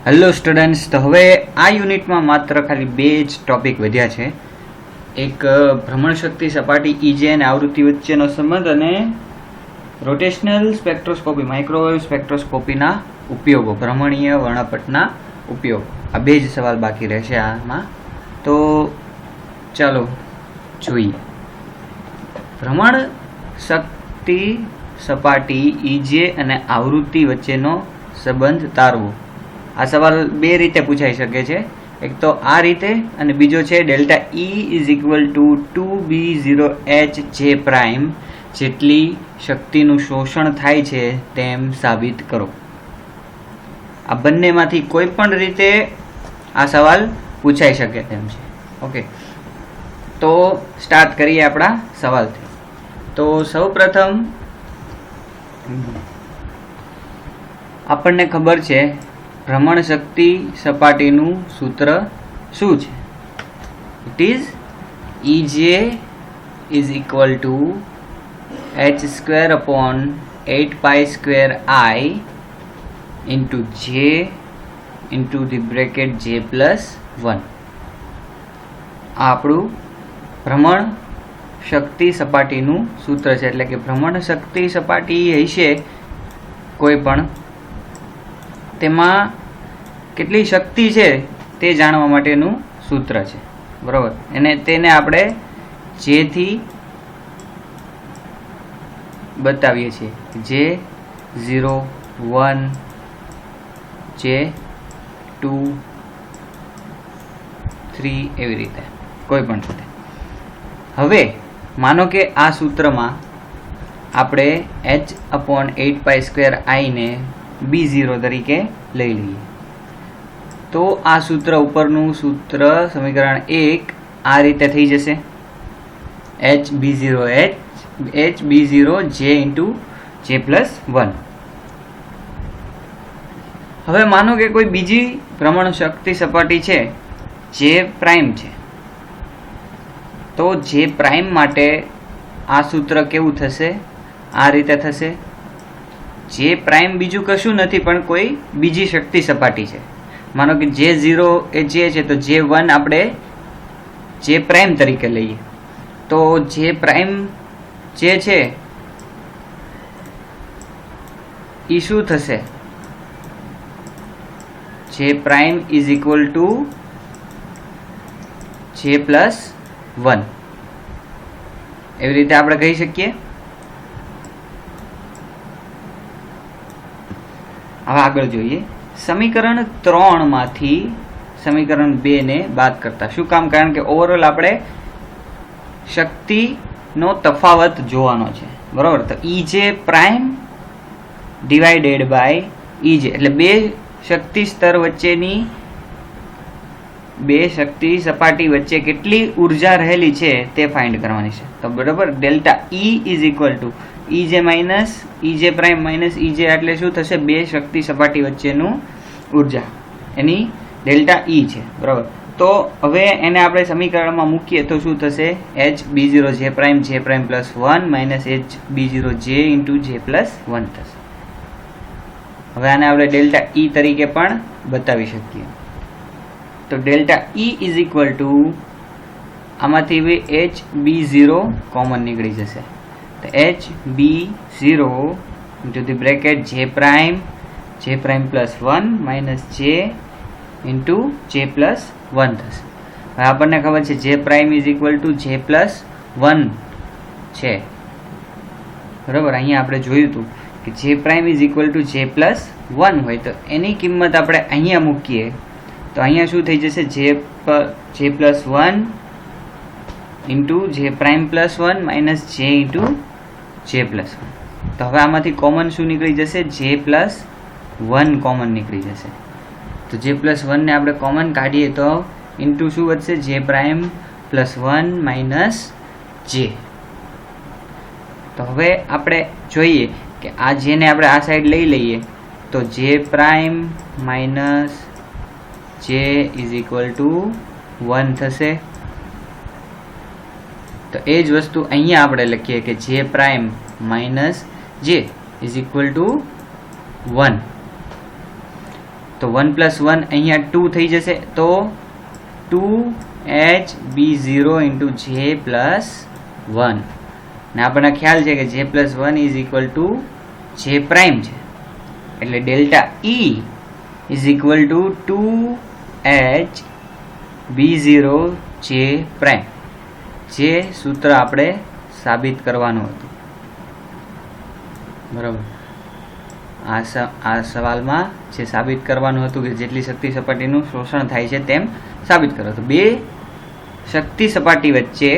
Hello students, તો હવે આ યુનિટમાં માત્ર ખાલી બે જ ટોપિક વધ્યા છે. એક ભ્રમણશક્તિ સપાટી ઈજે અને આવૃત્તિ વચ્ચેનો સંબંધ અને રોટેશનલ સ્પેક્ટ્રોસ્કોપી માઇક્રોવેવ સ્પેક્ટ્રોસ્કોપીના ઉપયોગો, ભ્રમણીય વર્ણપટના ઉપયોગ. આ બે જ સવાલ બાકી રહેશે આમાં. તો ચાલો જોઈએ. ભ્રમણ શક્તિ સપાટી ઈજે અને આવૃત્તિ વચ્ચેનો સંબંધ તારવો. આ સવાલ બે રીતે પૂછાઈ શકે છે. એક તો આ રીતે અને બીજો છે delta E is equal two 2b0h જે પ્રાઇમ જેટલી શક્તિનું શોષણ થાય છે તેમ સાબિત કરો. આ બંનેમાંથી કોઈ પણ રીતે આ સવાલ પૂછાઈ શકે તેમ છે. ઓકે, તો સ્ટાર્ટ કરીએ આપણા સવાલથી. તો સૌપ્રથમ આપણને ખબર છે ભ્રમણ શક્તિ સપાટીનું સૂત્ર શું છે. It is EJ is equal to h² upon 8π² I into J into the bracket J+1. આ આપણું ભ્રમણ શક્તિ સપાટીનું સૂત્ર છે. એટલે કે ભ્રમણ શક્તિ સપાટી હશે કોઈ પણ, તેમાં કેટલી શક્તિ છે તે જાણવા માટેનું સૂત્ર છે, બરાબર. તેને આપણે જેથી બતાવીએ છીએ. J0 1 J2 3 એવી રીતે કોઈ પણ રીતે. હવે માનો કે આ સૂત્રમાં આપણે h/8π² I ને b0 તરીકે લઈ લઈએ. તો આ સૂત્ર ઉપરનું સૂત્ર સમીકરણ 1 આ રીતે થઈ જશે. hb0 j into J+1. હવે માનો કે કોઈ બીજી ભ્રમણ શક્તિ સપાટી છે જે પ્રાઇમ છે. તો જે પ્રાઇમ માટે આ સૂત્ર કેવું થશે? આ રીતે થશે. જે પ્રાઇમ બીજું કશું નથી પણ કોઈ બીજી શક્તિ સપાટી છે. માનો કે J0 એ J છે તો J1 આપણે J પ્રાઇમ તરીકે લઈએ. તો J પ્રાઇમ જે છે એ શું થશે? J prime is equal two J+1 એવી રીતે આપણે કહી શકીએ. હવે આગળ જોઈએ. સમીકરણ 3 માંથી સમીકરણ 2 ને બાદ કરતા. શું કામ? કારણ કે ઓવરઓલ આપણે શક્તિનો તફાવત જોવાનો છે, બરાબર. તો EJ prime divided by EJ એટલે બે શક્તિ સ્તર વચ્ચેની, બે શક્તિ સપાટી વચ્ચે કેટલી ઉર્જા રહેલી છે તે ફાઇન્ડ કરવાની છે. તો બરાબર, delta E is equal two EJ minus EJ prime minus EJ એટલે શું થશે? બે શક્તિ સપાટી વચ્ચેનું ઉર્જા, એની ડેલ્ટા E છે, બરાબર. તો હવે એને આપણે સમીકરણમાં મૂકીએ તો શું થશે? hb0 j prime J+1 minus hb0 j into J+1 થશે. હવે આને આપણે ડેલ્ટા E તરીકે પણ બતાવી શકીએ. તો delta E is equal two આમાંથી hb0 કોમન નીકળી જશે. તો hb0 into the bracket J+1 minus J into J+1 થશે. હવે આપણને ખબર છે J prime is equal two J+1 છે, બરાબર. અહીંયા આપણે જોયું હતું કે J prime is equal two J+1 હોય તો એની કિંમત આપણે અહીંયા મૂકીએ તો અહીંયા શું થઈ જશે? J+1 into J'+1 minus J into J+1. તો હવે આમાંથી કોમન શું નીકળી જશે? J+1 કોમન નીકળી જશે. તો J+1 ને આપણે કોમન કાઢીએ તો ઇન્ટુ શું વધશે? J'+1 minus J. તો હવે આપણે જોઈએ કે આ જેને આપણે આ સાઈડ લઈ લઈએ તો J prime minus J is equal two 1 થશે. તો એ જ વસ્તુ અહીંયા આપણે લખીએ કે J prime minus J is equal two 1. તો 1 + 1 અહીંયા 2 થઈ જશે, તો 2HB0 × J+1, ને આપણને ખ્યાલ છે કે J+1 = J પ્રાઇમ છે, એટલે delta E = 2HB0 J prime, જે સૂત્ર આપણે સાબિત કરવાનું હતું. બરાબર, આ સવાલમાં જે સાબિત કરવાનું હતું કે જેટલી શક્તિ સપાટીનું શોષણ થાય છે તેમ સાબિત કરો. તો બે શક્તિ સપાટી વચ્ચે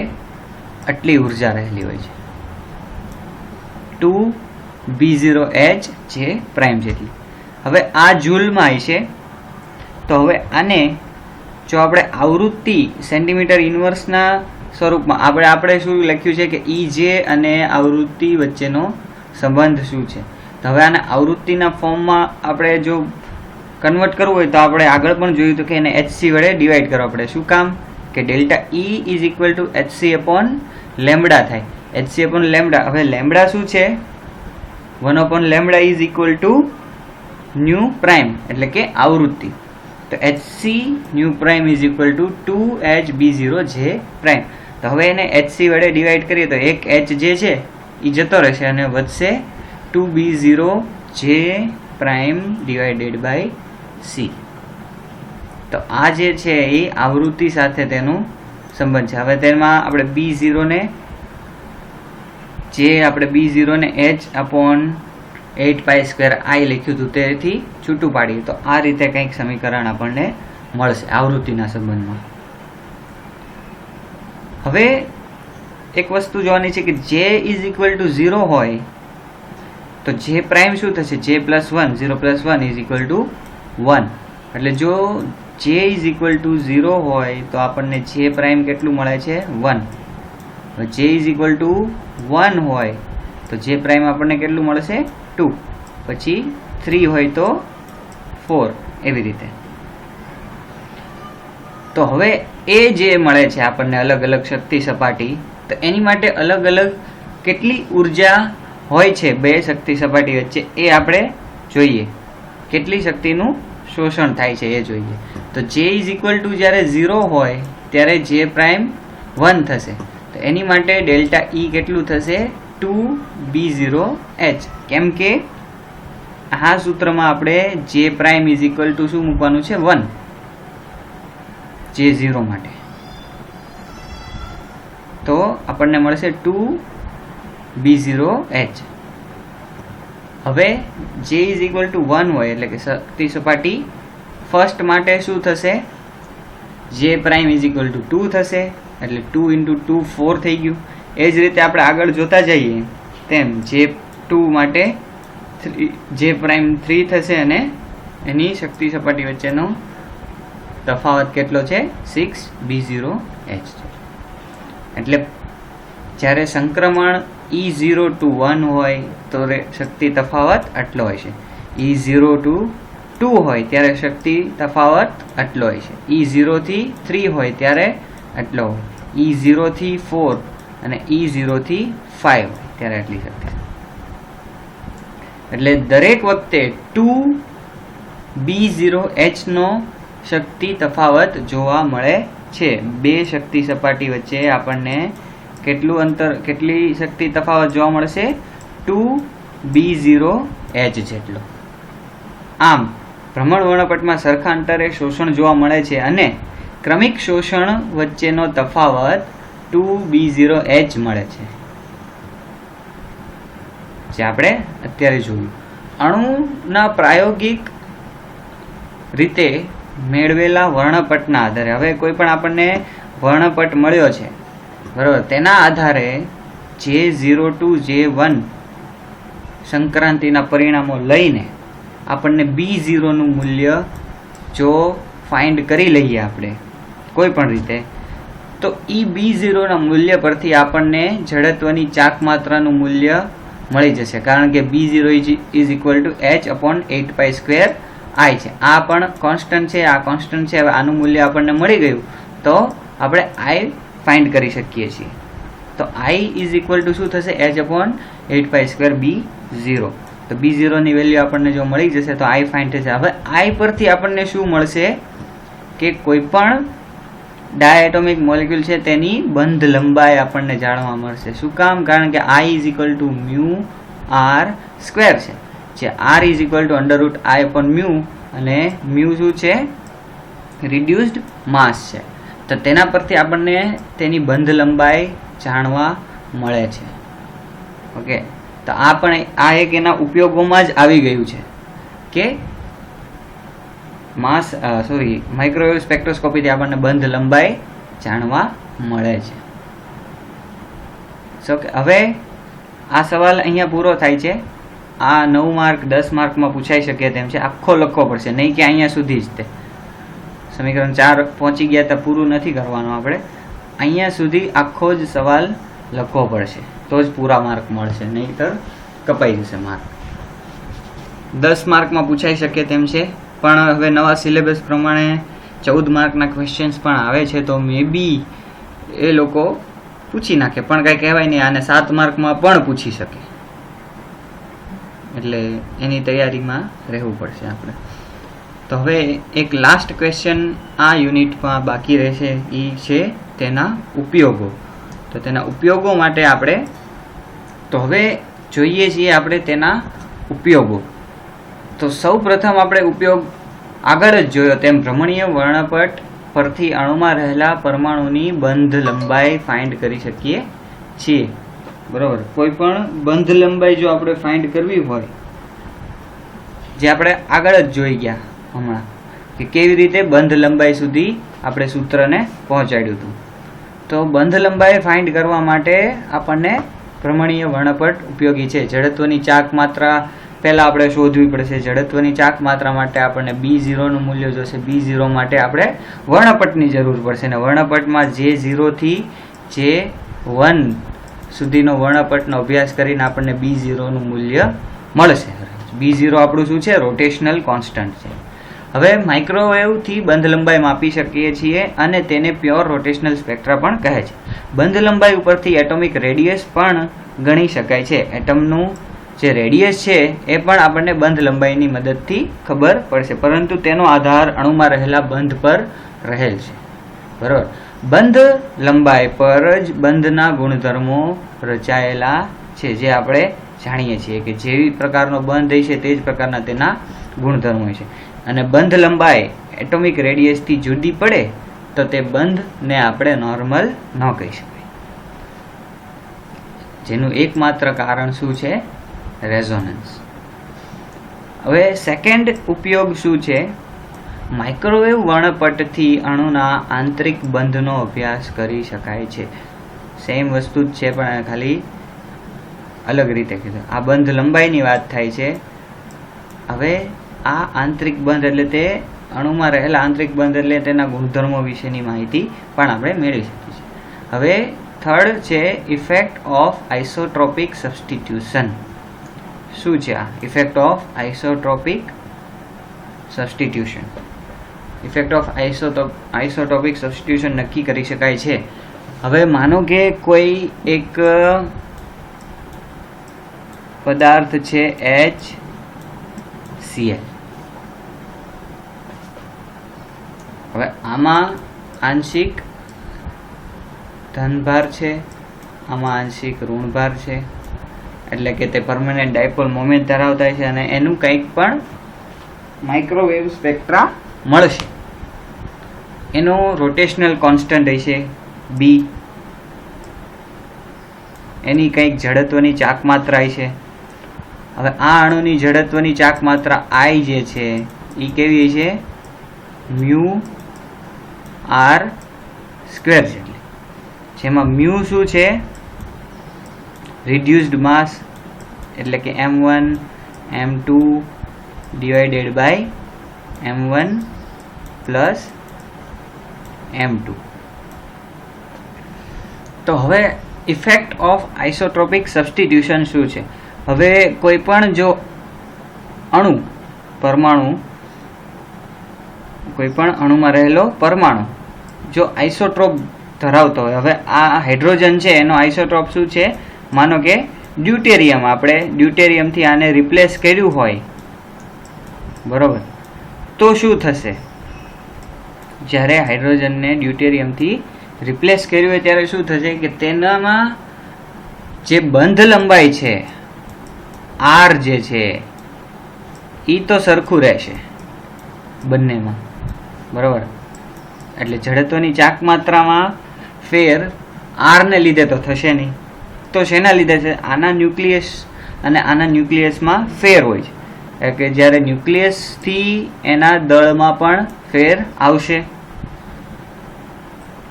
આટલી ઉર્જા રહેલી હોય છે, 2B0H J પ્રાઇમ જેટલી. હવે આ જૂલમાં છે, તો હવે આને જો આપણે આવૃત્તિ સેન્ટીમીટર ઇન્વર્સના સ્વરૂપમાં આપણે શું લખ્યું છે કે EJ અને આવૃત્તિ વચ્ચેનો સંબંધ શું છે, તો હવે આને આવૃત્તિના ફોર્મમાં આપણે જો કન્વર્ટ કરવું હોય તો આપણે આગળ પણ જોયું હતું કે એને HC વડે ડિવાઈડ કરવા પડે. શું કામ? કે ડેલ્ટા E = HC/λ થાય. HC/λ, હવે લેમ્બડા શું છે? 1/λ = ન્યુ પ્રાઇમ, એટલે કે આવૃત્તિ. તો HC new prime = 2HB0 J prime. તો હવે એને HC વડે ડિવાઈડ કરીએ તો એક H જે છે એ જતો રહેશે અને વધશે 2B0 J પ્રાઇમ / C. તો આ જે છે એ આવૃત્તિ સાથે તેનું સંબંધ છે. હવે તેમાં આપણે B0 ને H/8π² લખ્યું હતું તેથી છૂટું પાડીએ તો આ રીતે કંઈક સમીકરણ આપણને મળશે આવૃત્તિના સંબંધમાં. હવે એક વસ્તુ જોવાની છે કે J = 0 હોય તો J પ્રાઇમ શું થશે? J+1, 0+1 = 1. એટલે જો J = 0 હોય તો આપણને J પ્રાઇમ કેટલું મળે છે? 1. J = 1 હોય તો J પ્રાઇમ આપણને કેટલું મળશે? 2. પછી 3 હોય તો 4, એવી રીતે. તો હવે એ જે મળે છે આપણને અલગ અલગ શક્તિ સપાટી, તો એની માટે અલગ અલગ કેટલી ઉર્જા હોય છે બે શક્તિ સપાટી વચ્ચે એ આપણે જોઈએ. કેટલી શક્તિનું શોષણ થાય છે એ જોઈએ. તો J = જ્યારે 0 હોય ત્યારે J પ્રાઇમ 1 થશે. તો એની માટે ડેલ્ટા E કેટલું થશે? 2B0H. કેમ કે આ સૂત્રમાં આપણે J પ્રાઇમ = શું મૂકવાનું છે? 1 J0 માટે. તો આપણને મળશે 2B0H. હવે J = 1 હોય એટલે કે શક્તિ સપાટી ફર્સ્ટ માટે શું થશે? J પ્રાઇમ = 2 થશે, એટલે 2 × 2 4 થઈ ગયું. એ જ રીતે આપણે આગળ જોતા જઈએ તેમ J2 માટે J પ્રાઇમ 3 થશે અને એની શક્તિ સપાટી વચ્ચેનો તફાવત કેટલો છે? 6B0H. એટલે જ્યારે સંક્રમણ E0 to 1 હોય તો શક્તિ તફાવત આટલો હોય છે. E0 to 2 હોય ત્યારે શક્તિ તફાવત આટલો હોય છે. E0 થી 3 હોય ત્યારે આટલો હોય. E0 થી 4 અને E0 થી 5 ત્યારે આટલી શક્તિ. એટલે દરેક વખતે 2B0H નો શક્તિ તફાવત જોવા મળે છે. બે શક્તિ સપાટી વચ્ચે આપણને કેટલી શક્તિ તફાવત જોવા મળશે? 2B0H જેટલો. આમ ભ્રમણ વર્ણપટમાં સરખા અંતરે શોષણ જોવા મળે છે અને ક્રમિક શોષણ વચ્ચેનો તફાવત 2B0H મળે છે, જે આપણે અત્યારે જોયું. અણુના પ્રાયોગિક રીતે મેળવેલા વર્ણપટના આધારે, હવે કોઈ પણ આપણને વર્ણપટ મળ્યો છે બરાબર, તેના આધારે J0 to J1 સંક્રાંતિના પરિણામો લઈને આપણને B0 નું મૂલ્ય જો ફાઇન્ડ કરી લઈએ આપણે કોઈ પણ રીતે, તો એ B0 ના મૂલ્ય પરથી આપણને જડત્વની ચાક માત્રાનું મૂલ્ય મળી જશે. કારણ કે B0 = H/8π² I છે. આ પણ કોન્સ્ટન્ટ છે, આ કોન્સ્ટન્ટ છે. હવે આનું મૂલ્ય આપણને મળી ગયું તો આપણે I ફાઇન્ડ કરી શકીએ છીએ. તો I = શું થશે? H/8π² B0. તો B0 ની વેલ્યુ આપણને જો મળી જશે તો I ફાઇન્ડ થશે. હવે I પરથી આપણને શું મળશે કે કોઈ પણ ડાયએટોમિક મોલેક્યુલ છે તેની બંધ લંબાઈ આપણને જાણવા મળશે. શું કામ? કારણ કે I = μ/2 છે, જે R = √I/μ અને μ શું છે? રિડ્યુસ્ડ માસ છે. તો તેના પરથી આપણને તેની બંધ લંબાઈ જાણવા મળે છે. ઓકે, તો આ પણ આ એક એના ઉપયોગોમાં જ આવી ગયું છે કે માઇક્રોવેવ સ્પેક્ટ્રોસ્કોપીથી આપણને બંધ લંબાઈ જાણવા મળે છે. સો હવે આ સવાલ અહીંયા પૂરો થાય છે. આ 9 માર્ક 10 માર્કમાં પૂછાઈ શકે તેમ છે. આખો લખવો પડશે, નહીં કે અહીંયા સુધી જ તે સમીકરણ 4 પહોંચી ગયા તો પૂરું નથી કરવાનું. આપણે અહીંયા સુધી આખો જ સવાલ લખવો પડશે તો જ પૂરા માર્ક મળશે, નહીંતર કપાઈ જશે માર્ક. 10 માર્કમાં પૂછાઈ શકે તેમ છે, પણ હવે નવા સિલેબસ પ્રમાણે 14 માર્કના ક્વેશ્ચન્સ પણ આવે છે, તો મે બી એ લોકો પૂછી નાખે, પણ કાંઈ કહેવાય નહીં. આને 7 માર્કમાં પણ પૂછી શકે, એટલે એની તૈયારીમાં રહેવું પડશે આપણે. તો હવે એક લાસ્ટ ક્વેશ્ચન આ યુનિટમાં બાકી રહેશે, એ છે તેના ઉપયોગો. તો તેના ઉપયોગો માટે આપણે તો હવે જોઈએ છીએ આપણે તેના ઉપયોગો. તો સૌ પ્રથમ આપણે ઉપયોગ આગળ જ જોયો તેમ ભ્રમણીય વર્ણપટ પરથી અણુમાં રહેલા પરમાણુની બંધ લંબાઈ ફાઇન્ડ કરી શકીએ છીએ. બરોબર, કોઈ પણ બંધ લંબાઈ જો આપણે ફાઇન્ડ કરવી હોય, જે આપણે આગળ જ જોઈ ગયા હમણાં કે કેવી રીતે બંધ લંબાઈ સુધી આપણે સૂત્રને પહોંચાડ્યું હતું. તો બંધ લંબાઈ ફાઇન્ડ કરવા માટે આપણને ભ્રમણીય વર્ણપટ ઉપયોગી છે. જડત્વની ચાક માત્રા પહેલાં આપણે શોધવી પડશે. જડત્વની ચાક માત્રા માટે આપણને B0 નું મૂલ્ય જોશે. B0 માટે આપણે વર્ણપટની જરૂર પડશે, અને વર્ણપટમાં J0 થી J1 સુધીનો વર્ણપટનો અભ્યાસ કરીને આપણને B0 નું મૂલ્ય મળશે. B0 આપણું શું છે? રોટેશનલ કોન્સ્ટન્ટ છે. હવે માઇક્રોવેવથી બંધ લંબાઈ માપી શકીએ છીએ અને તેને પ્યોર રોટેશનલ સ્પેક્ટ્રા પણ કહે છે. બંધ લંબાઈ ઉપરથી એટોમિક રેડિયસ પણ ગણી શકાય છે. એટમનું જે રેડિયસ છે એ પણ આપણને બંધ લંબાઈની મદદથી ખબર પડશે, પરંતુ તેનો આધાર અણુમાં રહેલા બંધ પર રહેલ છે. બરાબર, બંધ લંબાઈ પર જ બંધના ગુણધર્મો રચાયેલા છે, જે આપણે જાણીએ છીએ કે જેવી પ્રકારનો બંધ હોય છે તે જ પ્રકારના તેના ગુણધર્મો હોય છે. અને બંધ લંબાઈ એટોમિક રેડિયસથી જુદી પડે તો તે બંધને આપણે નોર્મલ ન કહી શકાય, જેનું એકમાત્ર કારણ શું છે? રેઝોનન્સ. હવે સેકન્ડ ઉપયોગ શું છે? માઇક્રોવેવ વર્ણપટથી અણુના આંતરિક બંધનો અભ્યાસ કરી શકાય છે. સેમ વસ્તુ જ છે, પણ ખાલી અલગ રીતે કીધું. આ બંધ લંબાઈની વાત થાય છે. હવે આ આંતરિક બંધ એટલે તે અણુમાં રહેલા આંતરિક બંધ એટલે તેના ગુણધર્મો વિશેની માહિતી પણ આપણે મેળવી શકીએ છીએ. હવે થર્ડ છે ઇફેક્ટ ઓફ આઇસોટ્રોપિક સબસ્ટિટ્યુશન. શું છે આ effect of isotropic substitution? Effect of isotropic substitution નક્કી કરી શકાય છે. હવે માનો કે કોઈ એક પદાર્થ છે HCl. હવે આમાં આંશિક ધનભાર છે, આમાં આંશિક ઋણભાર છે, એટલે કે તે પરમેનન્ટ ડાયપોલ મોમેન્ટ ધરાવતા છે, અને એનું કંઈક પણ માઇક્રોવેવ સ્પેક્ટ્રા મળશે. એનો રોટેશનલ કોન્સ્ટન્ટ હશે B, એની કંઈક જડત્વની ચાક માત્રા છે. હવે આ અણુની જડત્વની ચાક માત્રા I જે છે એ કેવી છે? μr² છે, જેમાં મ્યુ શું છે? રિડ્યુસ્ડ માસ, એટલે કે m1 m2 divided by m1 plus m2. તો હવે ઇફેક્ટ ઓફ આઇસોટ્રોપિક સબસ્ટિટ્યુશન શું છે? હવે કોઈ પણ જો પરમાણુ કોઈ પણ અણુમાં રહેલો પરમાણુ જો આઇસોટ્રોપ ધરાવતો હોય, હવે આ હાઇડ્રોજન છે એનો આઇસોટ્રોપ શું છે? માનો કે ડ્યુટેરિયમ, આપણે ડ્યુટેરિયમથી આને રિપ્લેસ કર્યું હોય, બરોબર, તો શું થશે? જ્યારે હાઇડ્રોજનને ડ્યુટેરિયમથી રિપ્લેસ કર્યું હોય ત્યારે શું થશે કે તેનામાં જે બંધ લંબાઈ છે આર જે છે એ તો સરખું રહેશે બંનેમાં, બરાબર. એટલે જડત્વની ચાક માત્રામાં ફેર આરને લીધે તો થશે નહીં. તો શેના લીધે છે? આના ન્યુક્લિયસ અને આના ન્યુક્લિયસમાં ફેર હોય છે. એટલે કે જ્યારે ન્યુક્લિયસથી એના દળમાં પણ ફેર આવશે.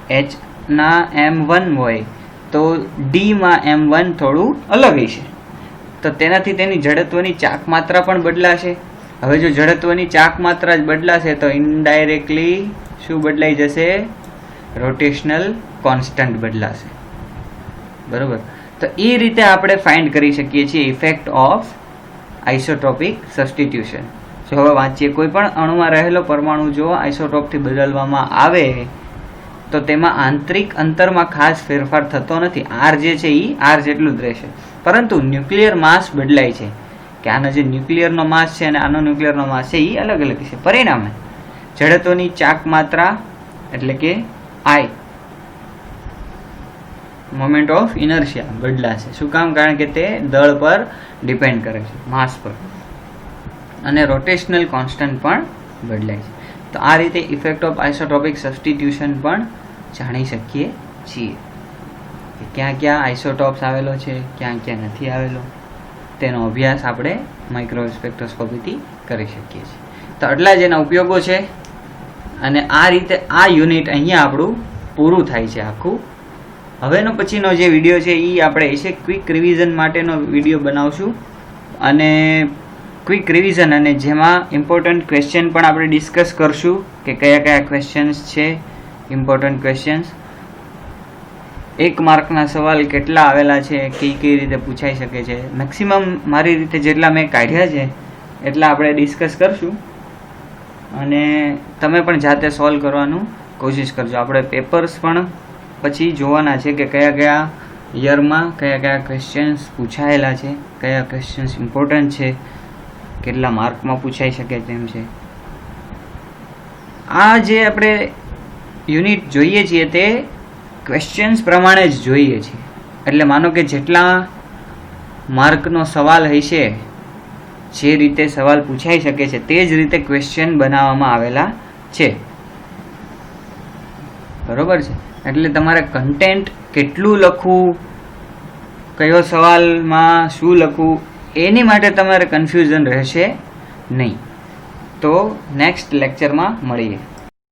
Hના M1 હોય તો Dમાં M1 થોડું અલગ હશે, તો તેનાથી તેની જડત્વની ચાક માત્રા પણ બદલાશે. હવે જો જડત્વની ચાક માત્રા જ બદલાશે તો ઇનડાયરેક્ટલી શું બદલાઈ જશે? રોટેશનલ કોન્સ્ટન્ટ બદલાશે, બરોબર. તો એ રીતે આપણે ફાઇન્ડ કરી શકીએ છીએ ઇફેક્ટ ઓફ આઇસોટોપિક સબસ્ટિટ્યુશન. જો હવે વાંચીએ, કોઈ પણ અણુમાં રહેલો પરમાણુ જો આઇસોટોપથી બદલવામાં આવે તો તેમાં આંતરિક અંતરમાં ખાસ ફેરફાર થતો નથી. આર જે છે એ આર જેટલું જ રહેશે, પરંતુ ન્યુક્લિયર માસ બદલાય છે, કે આનો જે ન્યુક્લિયરનો માસ છે અને આનો ન્યુક્લિયરનો માસ છે એ અલગ અલગ છે. પરિણામે જડત્વની ચાક માત્રા એટલે કે આઈ, મોમેન્ટ ઓફ ઇનર્શિયા બદલાશે. શું કામ? કારણ કે તે દળ પર ડિપેન્ડ કરે છે, માસ પર. અને રોટેશનલ કોન્સ્ટન્ટ પણ બદલાય છે. તો આ રીતે ઇફેક્ટ ઓફ આઇસોટોપિક સબસ્ટિટ્યુશન પણ જાણી શકીએ છીએ. ક્યાં ક્યાં આઇસોટોપ્સ આવેલો છે, ક્યાં ક્યાં નથી આવેલો, તેનો અભ્યાસ આપણે માઇક્રો સ્પેક્ટ્રોસ્કોપીથી કરી શકીએ છીએ. તો આટલા જ એના ઉપયોગો છે. અને આ રીતે આ યુનિટ અહીંયા આપણું પૂરું થાય છે આખું. હવેનો પછીનો જે વિડીયો છે એ આપણે છે ક્વિક રિવિઝન માટેનો વિડીયો બનાવશું, અને ક્વિક રિવિઝન અને જેમાં ઇમ્પોર્ટન્ટ ક્વેશ્ચન પણ આપણે ડિસ્કસ કરશું કે કયા કયા ક્વેશ્ચન્સ છે ઇમ્પોર્ટન્ટ ક્વેશ્ચન્સ. 1 માર્કના સવાલ કેટલા આવેલા છે, કઈ રીતે પૂછાઈ શકે છે. મેક્સિમમ મારી રીતે જેટલા મેં કાઢ્યા છે એટલા આપણે ડિસ્કસ કરશું, અને તમે પણ જાતે સોલ્વ કરવાનું કોશિશ કરજો. આપણે પેપર્સ પણ પછી જોવાના છે કે કયા કયા યરમાં કયા કયા ક્વેશ્ચન્સ પૂછાયેલા છે, કયા ક્વેશ્ચન્સ ઇમ્પોર્ટન્ટ છે, કેટલા માર્કમાં પૂછાઈ શકે તેમ છે. આ જે આપણે યુનિટ જોઈએ છીએ તે ક્વેશ્ચન્સ પ્રમાણે જ જોઈએ છીએ. એટલે માનો કે જેટલા માર્કનો સવાલ હશે, જે રીતે સવાલ પૂછાઈ શકે છે તે જ રીતે ક્વેશ્ચન બનાવવામાં આવેલા છે, બરોબર છે. એટલે તમારે કન્ટેન્ટ કેટલું લખવું, કયો સવાલમાં શું લખવું, એની માટે તમારે કન્ફ્યુઝન રહેશે નહીં. તો નેક્સ્ટ લેક્ચરમાં મળીએ.